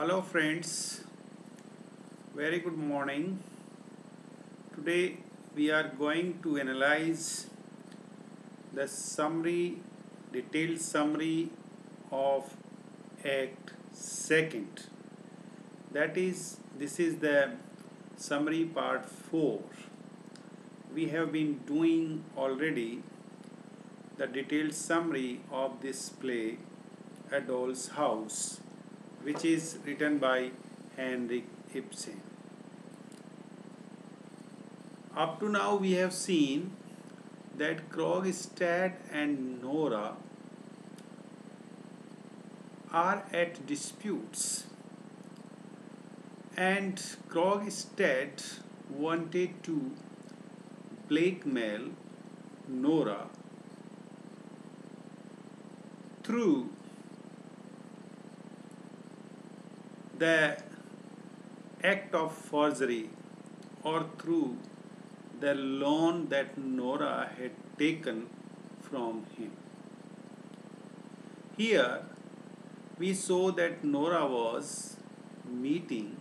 Hello friends, very good morning. Today we are going to analyze the detailed summary of Act 2nd. That is, this is the summary part 4. We have been doing already the detailed summary of this play, A Doll's House, which is written by Henrik Ibsen. Up to now, we have seen that Krogstad and Nora are at disputes, and Krogstad wanted to blackmail Nora through the act of forgery or through the loan that Nora had taken from him. Here we saw that Nora was meeting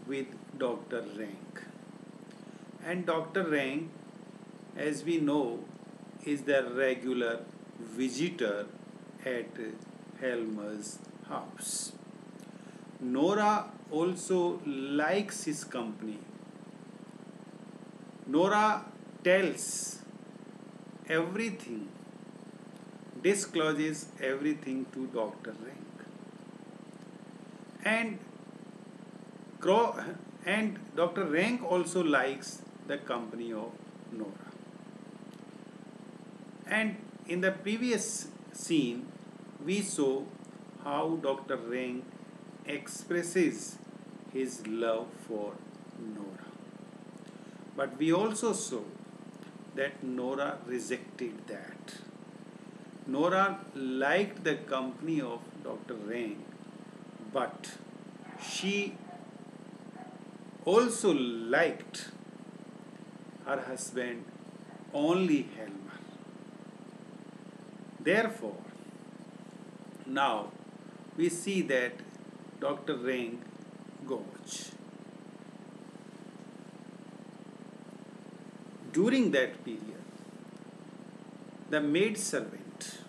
with Dr. Rank, and Dr. Rank, as we know, is the regular visitor at Helmer's house. Nora also likes his company. Nora tells everything, discloses everything to Dr. Rank. And, and Dr. Rank also likes the company of Nora. And in the previous scene, we saw how Dr. Rank expresses his love for Nora. But we also saw that Nora rejected that. Nora liked the company of Dr. Rank, but she also liked her husband only Helmer. Therefore, now we see that Dr. Rank goes. During that period, the maidservant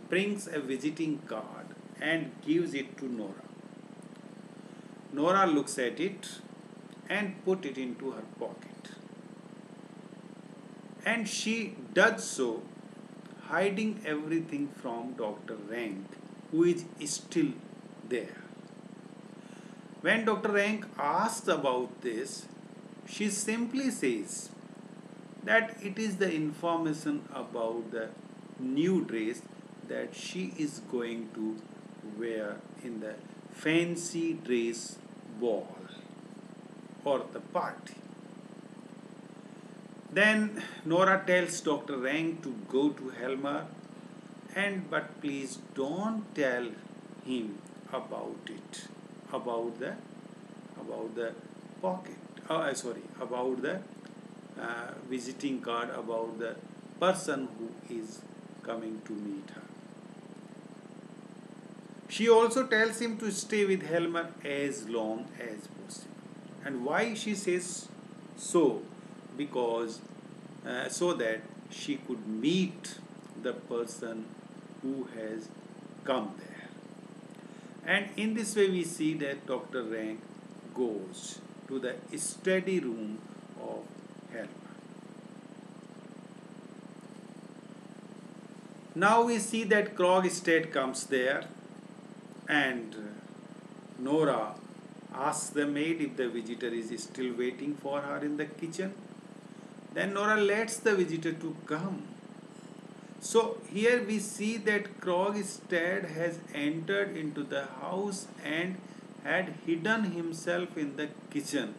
brings a visiting card and gives it to Nora. Nora looks at it and puts it into her pocket. And she does so, hiding everything from Dr. Rank, who is still there. When Dr. Rank asks about this, she simply says that it is the information about the new dress that she is going to wear in the fancy dress ball or the party. Then Nora tells Dr. Rank to go to Helmer, but please don't tell him about it, about the pocket. About the visiting card, about the person who is coming to meet her. She also tells him to stay with Helmer as long as possible. And why she says so? Because so that she could meet the person who has come there. And in this way we see that Dr. Rank goes to the study room of Helmer. Now we see that Krogstad comes there, and Nora asks the maid if the visitor is still waiting for her in the kitchen. Then Nora lets the visitor to come. So here we see that Krogstad has entered into the house and had hidden himself in the kitchen,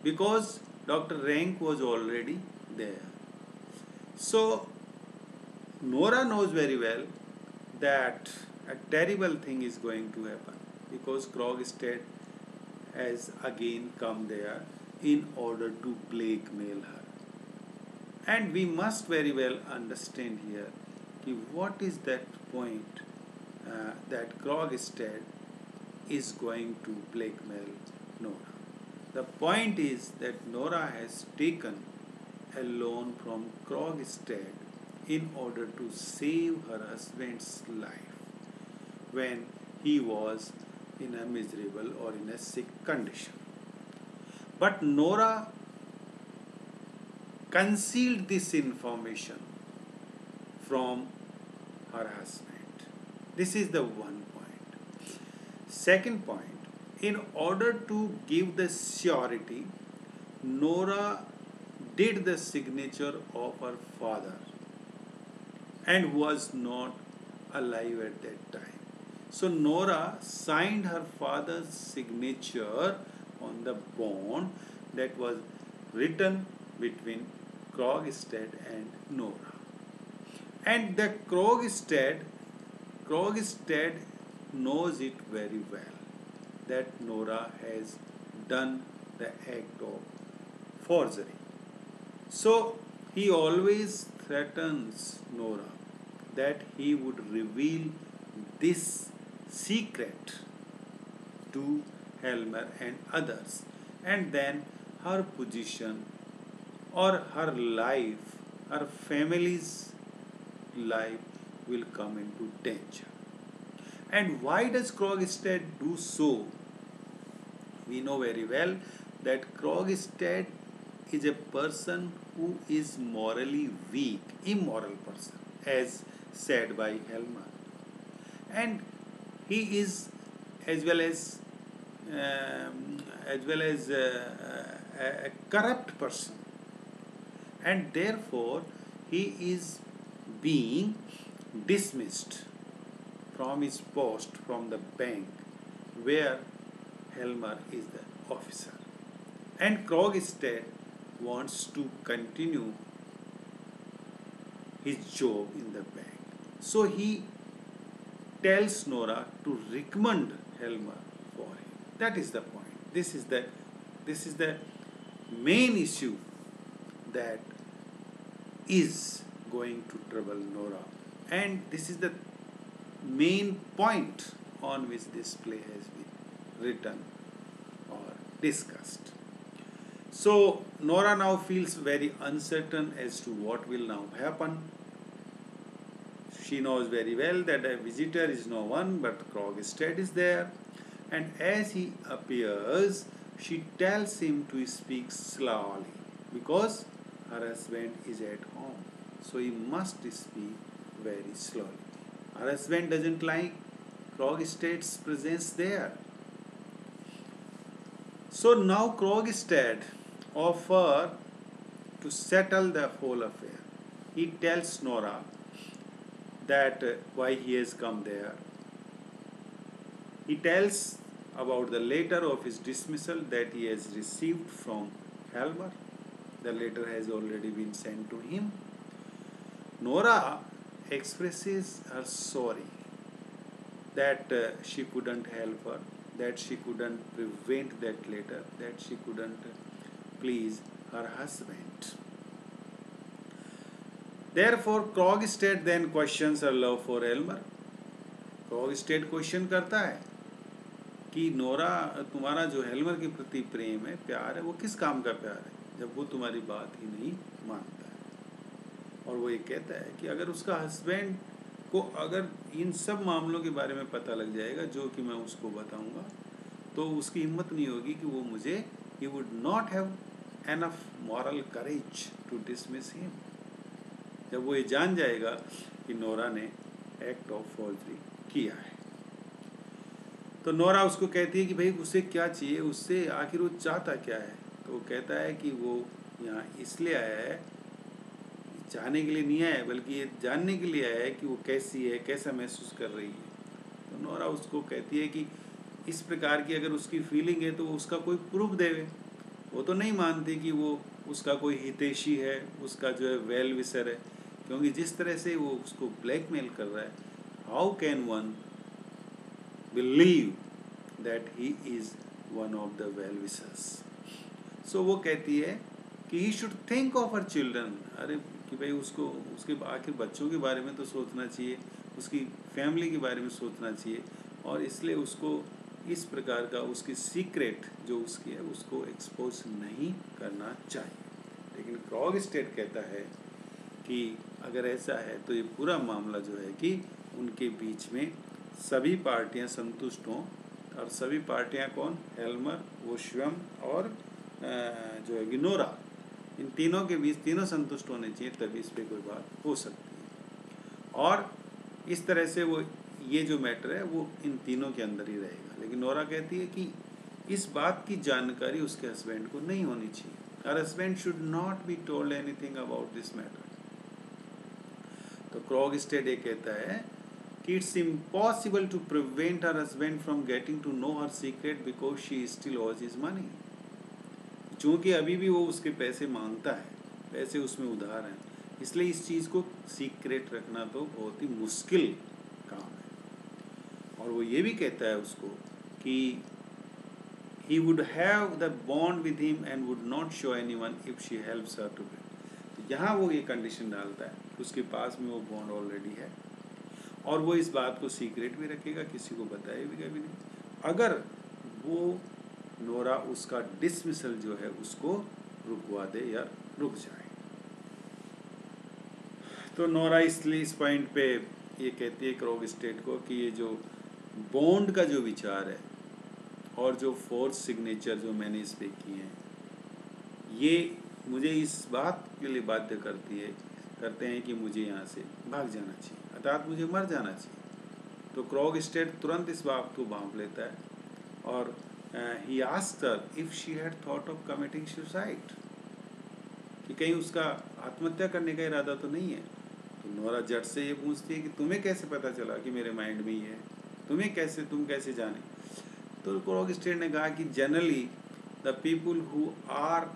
because Dr. Rank was already there. So Nora knows very well that a terrible thing is going to happen, because Krogstad has again come there in order to blackmail her. And we must very well understand here what is that point that Krogstad is going to blackmail Nora. The point is that Nora has taken a loan from Krogstad in order to save her husband's life when he was in a miserable or in a sick condition. But Nora concealed this information from her husband. This is the one point. Second point, in order to give the surety, Nora did the signature of her father and was not alive at that time. So Nora signed her father's signature on the bond that was written between Krogstad and Nora. And the Krogstad knows it very well that Nora has done the act of forgery. So he always threatens Nora that he would reveal this secret to Helmer and others, and then her position or her life, her family's life will come into danger. And why does Krogstad do so? We know very well that Krogstad is a person who is morally weak, immoral person, as said by Helmer. And he is as well as a corrupt person, and therefore he is being dismissed from his post from the bank where Helmer is the officer, and Krogstad wants to continue his job in the bank. So he tells Nora to recommend Helmer for him. That is the point. This is the main issue that is going to trouble Nora, and this is the main point on which this play has been written or discussed. So Nora now feels very uncertain as to what will now happen. She knows very well that a visitor is no one but Krogstad is there, and as he appears, she tells him to speak slowly because her husband is at home. So he must speak very slowly. Her husband doesn't like Krogstad's presence there. So now Krogstad offers to settle the whole affair. He tells Nora that why he has come there. He tells about the letter of his dismissal that he has received from Helmer. The letter has already been sent to him. Nora expresses her sorry that she couldn't help her, that she couldn't prevent that letter, that she couldn't please her husband. Therefore, Krogstad then questions her love for Helmer. Krogstad question करता है कि Nora, तुम्हारा जो हेल्मर के प्रति प्रेम है, प्यार है, वो किस काम का प्यार है जब वो तुम्हारी बात ही नहीं मानता है। और वो ये कहता है कि अगर उसका हस्बैंड को अगर इन सब मामलों के बारे में पता लग जाएगा जो कि मैं उसको बताऊंगा, तो उसकी हिम्मत नहीं होगी कि वो मुझे, he would not have enough moral courage to dismiss him। जब वो ये जान जाएगा कि नोरा ने एक्ट ऑफ फॉर्जरी किया है, तो नोरा उसको कहती है कि भाई उसे क्या चाहिए, उससे आखिर वो चाहता क्या है। तो वो कहता है कि वो यहाँ इसलिए आया है, चाहने के लिए नहीं आया है, बल्कि ये जानने के लिए आया है कि वो कैसी है, कैसा महसूस कर रही है। तो नोरा उसको कहती है कि इस प्रकार की अगर उसकी फीलिंग है तो वो उसका कोई प्रूफ देवे। वो तो नहीं मानती कि वो उसका कोई हितैषी है, उसका जो है वेल विशर है, क्योंकि जिस तरह से वो उसको ब्लैकमेल कर रहा है, how can one believe that he is one of the well wishers. So वो कहती है कि he should think of her children. अरे कि भाई उसको उसके आखिर बच्चों के बारे में तो सोचना चाहिए, उसकी फैमिली के बारे में सोचना चाहिए, और इसलिए उसको इस प्रकार का उसकी सीक्रेट जो उसकी है उसको एक्सपोज नहीं करना चाहिए। लेकिन क्रॉगस्टेड कहता है कि अगर ऐसा है तो ये पूरा मामला जो है कि उनके बीच में सभी पार्टियां संतुष्ट हों, और सभी पार्टियां कौन, हेल्मर, वो स्वयं और जो है गिनोरा, इन तीनों के बीच तीनों संतुष्ट होने चाहिए, तभी इस पर कोई बात हो सकती है। और इस तरह से वो ये जो मैटर है वो इन तीनों के अंदर ही रहेगा। लेकिन नोरा कहती है कि इस बात की जानकारी उसके हस्बैंड को नहीं होनी चाहिए, her husband should not be told anything about this matter. तो क्रॉगस्टेड ये कहता है कि it's impossible to prevent her husband from getting to know her secret because she still owes his money. चूँकि अभी भी वो उसके पैसे मांगता है, पैसे उसमें उधार हैं, इसलिए इस चीज़ को सीक्रेट रखना तो बहुत ही मुश्किल काम है। और वो ये भी कहता है उसको कि he would have the bond with him and would not show anyone if she helps her to get। तो यहाँ वो ये कंडीशन डालता है कि उसके पास में वो बॉन्ड ऑलरेडी है, और वो इस बात को सीक्रेट भी रखेगा, किसी को बताएगा भी नहीं, अगर वो नोरा उसका डिसमिसल जो है उसको रुकवा दे या रुक जाए। तो नोरा इसलिए इस पॉइंट पे ये कहती है क्रॉगस्टेड को कि ये जो बॉन्ड का जो विचार है और जो फोर्स सिग्नेचर जो मैंने इस पे किए हैं, ये मुझे इस बात के लिए बाध्य करते हैं कि मुझे यहाँ से भाग जाना चाहिए, अर्थात मुझे मर जाना चाहिए। तो क्रॉगस्टेड तुरंत इस बात को भांप लेता है, और he asked her if she had thought of committing suicide, कि कहीं उसका आत्महत्या करने का इरादा तो नहीं है। तो नोरा जट से ये पूछती है कि तुम्हें कैसे पता चला कि मेरे माइंड में ही है, तुम कैसे जाने। तो क्रॉगस्टेड ने कहा कि generally the people who are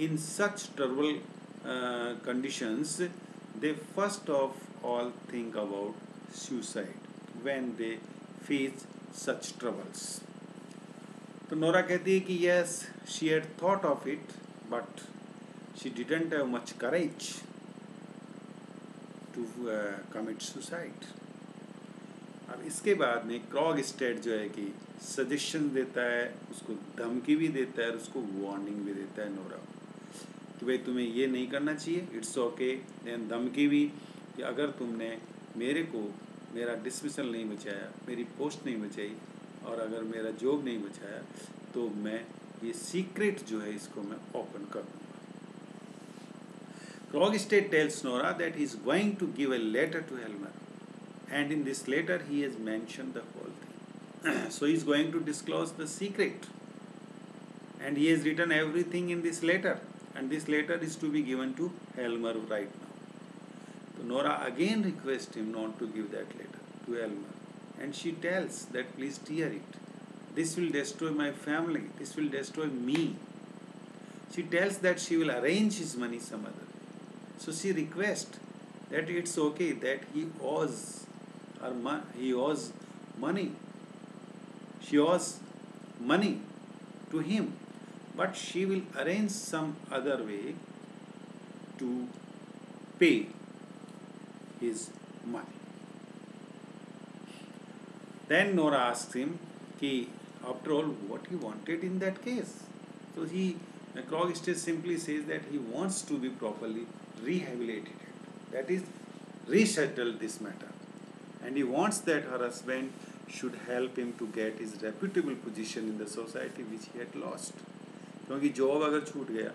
in such trouble conditions they first of all think about suicide when they face such troubles. तो नोरा कहती है कि yes she had thought of it but she didn't have much courage to commit suicide. अब इसके बाद में क्रॉगस्टेड जो है कि सजेशन देता है, उसको धमकी भी देता है और उसको वार्निंग भी देता है नोरा कि भाई तुम्हें ये नहीं करना चाहिए, इट्स ओके। देन धमकी भी कि अगर तुमने मेरा डिसमिसल नहीं बचाया, मेरी पोस्ट नहीं बचाई, और अगर मेरा जॉब नहीं बचाया, तो मैं ये सीक्रेट जो है इसको मैं ओपन कर दूंगा। Krogstad tells Nora that he is going to give a letter to Helmer, and in this letter he has mentioned the whole thing. So he is going to disclose the secret, and he has written everything in this letter, and this letter is to be given to Helmer right now. So Nora again requests him not to give that letter to Helmer, and she tells that please tear it. This will destroy my family. This will destroy me. She tells that she will arrange his money some other way. So she requests that it's okay that he owes money. She owes money to him, but she will arrange some other way to pay his money. Then Nora asks him कि after all what he wanted in that case. So Krogstad simply says that he wants to be properly rehabilitated, that is resettle this matter, and he wants that her husband should help him to get his reputable position in the society which he had lost. क्योंकि job अगर छूट गया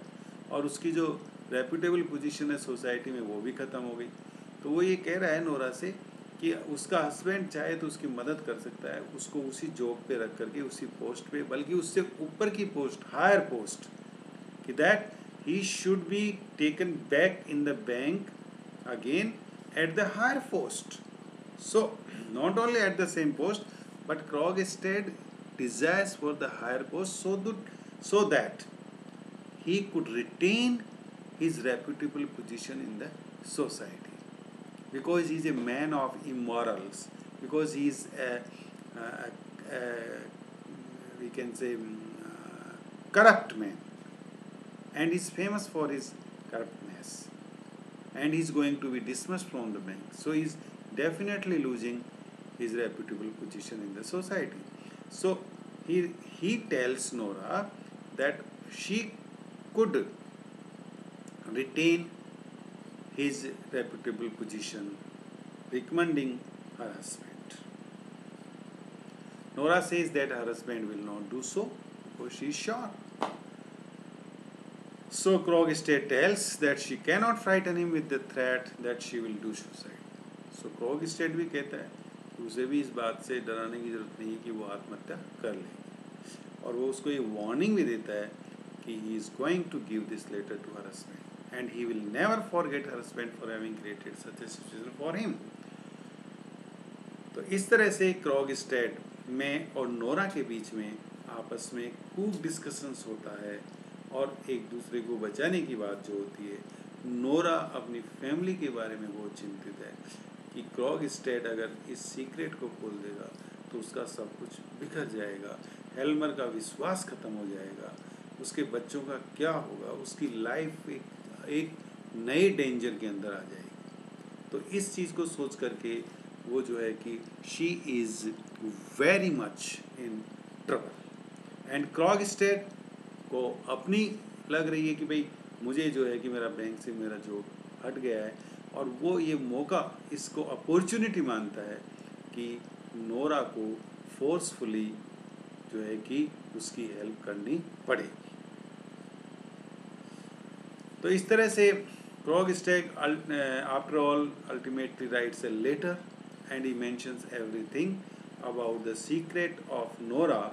और उसकी जो reputable position है society में वो भी ख़त्म हो गई, तो वो ये कह रहा है नोरा से कि उसका हस्बैंड चाहे तो उसकी मदद कर सकता है, उसको उसी जॉब पे रख करके उसी पोस्ट पे, बल्कि उससे ऊपर की पोस्ट, हायर पोस्ट, कि that he should be taken back in the bank again at the higher post. So not only at the same post, but Krogstad desires for the higher post so that he could retain his reputable position in the society, because he is a man of immorals, because he is we can say corrupt man, and he is famous for his corruptness, and he is going to be dismissed from the bank. So he is definitely losing his reputable position in the society. So he, he tells Nora that she could retain his reputable position, recommending her husband. Nora says that her husband will not do so because she is sure. So Krogstad tells that she cannot frighten him with the threat that she will do suicide. So Krogstad भी कहता है कि उसे भी इस बात से डराने की जरूरत नहीं है कि वो आत्महत्या कर लेगी, और वो उसको ये वार्निंग भी देता है कि he is going to give this letter to her husband and he will never forget her husband for having created such a situation for him. तो इस तरह से क्रॉगस्टेड में और नोरा के बीच में आपस में खूब डिस्कशंस होता है, और एक दूसरे को बचाने की बात जो होती है, नोरा अपनी फैमिली के बारे में बहुत चिंतित है कि क्रॉगस्टेड अगर इस सीक्रेट को खोल देगा तो उसका सब कुछ बिखर जाएगा, हेल्मर का विश्वास खत्म हो जाएगा, उसके बच्चों का क्या होगा, उसकी लाइफ एक नए डेंजर के अंदर आ जाएगी। तो इस चीज़ को सोच करके वो जो है कि she is very much in trouble, and Krogstad को अपनी लग रही है कि भाई मुझे जो है कि मेरा बैंक से मेरा जॉब हट गया है, और वो ये मौका, इसको अपॉर्चुनिटी मानता है कि नोरा को फोर्सफुली जो है कि उसकी हेल्प करनी पड़ेगी। तो इस तरह से Krogstad after all ultimately writes a letter and he mentions everything about the secret of Nora,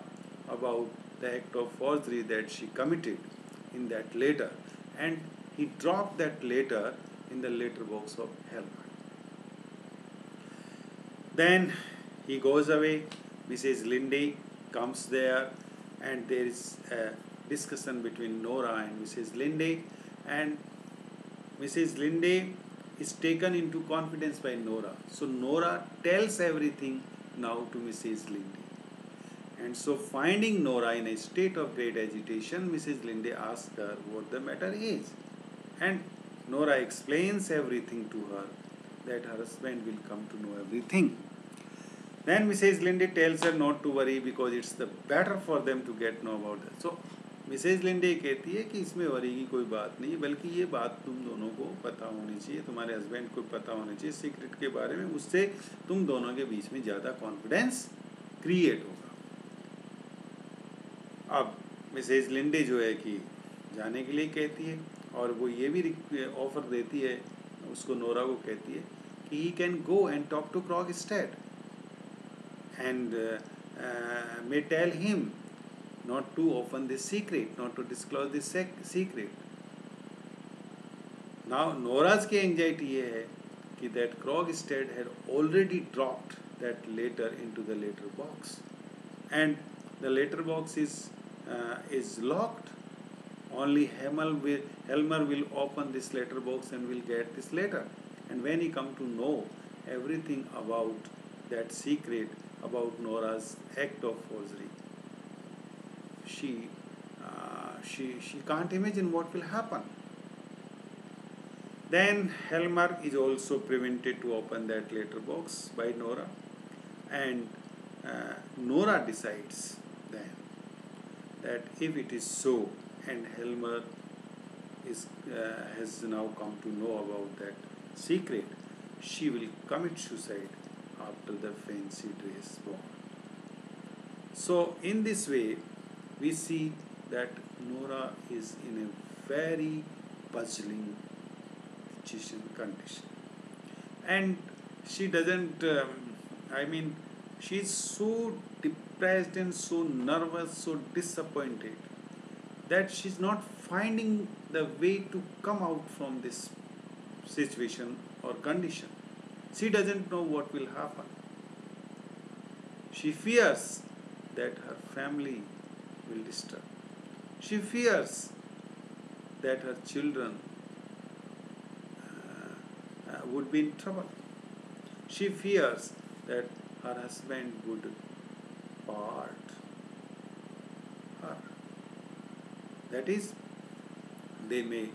about the act of forgery that she committed in that letter, and he dropped that letter in the letterbox of Helmer. Then he goes away. Mrs. Lindy comes there, and there is a discussion between Nora and Mrs. Lindy, and Mrs. Lindy is taken into confidence by Nora. So Nora tells everything now to Mrs. Lindy. And so finding Nora in a state of great agitation, Mrs. Lindy asks her what the matter is. And Nora explains everything to her, that her husband will come to know everything. Then Mrs. Lindy tells her not to worry because it's the better for them to get know about that. So Mrs Linde कहती है कि इसमें worry की कोई बात नहीं, बल्कि ये बात तुम दोनों को पता होनी चाहिए, तुम्हारे हस्बैंड को पता होना चाहिए सीक्रेट के बारे में, उससे तुम दोनों के बीच में ज़्यादा कॉन्फिडेंस क्रिएट होगा। अब मिसेज लिंडे जो है कि जाने के लिए कहती है, और वो ये भी ऑफर देती है उसको, नोरा को कहती है कि he can go and talk to Krogstad and may tell him not to open this secret, not to disclose this secret. Now Nora's की anxiety ये है कि that Krogstad had already dropped that letter into the letter box, and the letter box is locked. Only Helmer will open this letter box and will get this letter, and when he come to know everything about that secret, about Nora's act of forgery, she can't imagine what will happen. Then Helmer is also prevented to open that letterbox by Nora, and Nora decides then that if it is so, and Helmer has now come to know about that secret, she will commit suicide after the fancy dress ball. So in this way, we see that Nora is in a very puzzling condition, and she doesn't. She is so depressed and so nervous, so disappointed that she's not finding the way to come out from this situation or condition. She doesn't know what will happen. She fears that her family will disturb. She fears that her children would be in trouble. She fears that her husband would part her. That is, they may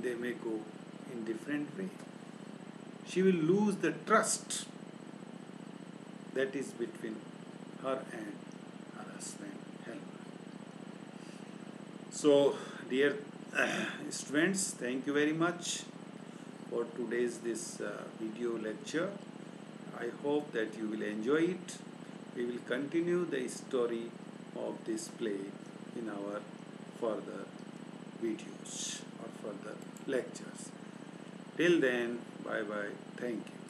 go in different way. She will lose the trust that is between her and her husband Helmer. So, dear students, thank you very much for today's this video lecture. I hope that you will enjoy it. We will continue the story of this play in our further videos or further lectures. Till then, bye bye. Thank you.